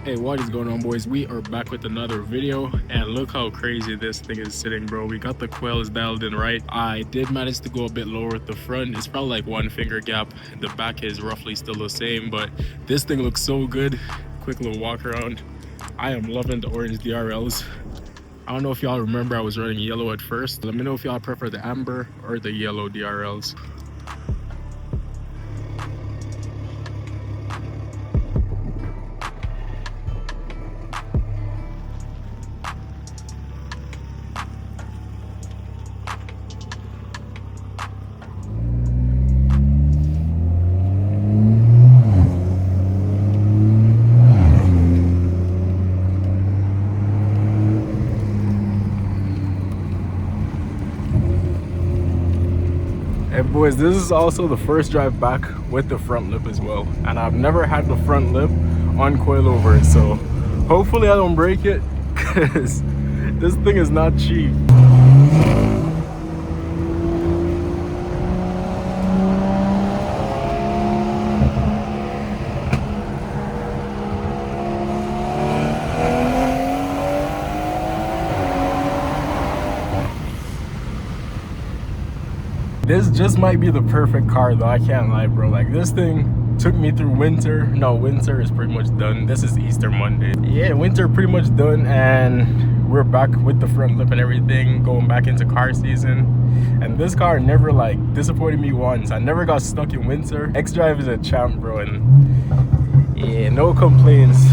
Hey, what is going on, boys? We are back with another video, and look how crazy this thing is sitting, bro. We got the coils dialed in right. I did manage to go a bit lower with the front. It's probably like 1 finger gap. The back is roughly still the same, but this thing looks so good. Quick little walk around. I am loving the orange DRLs. I don't know if y'all remember I was running yellow at first. Let me know if y'all prefer the amber or the yellow DRLs. Hey boys, this is also the first drive back with the front lip as well, and I've never had the front lip on coilover, so hopefully I don't break it because this thing is not cheap. This just might be the perfect car though, I can't lie, bro. Like, this thing took me through winter. No, winter is pretty much done. This is Easter Monday. Yeah, winter pretty much done, and we're back with the front lip and everything, going back into car season. And this car never like disappointed me once. I never got stuck in winter. X-Drive is a champ, bro, and yeah, no complaints.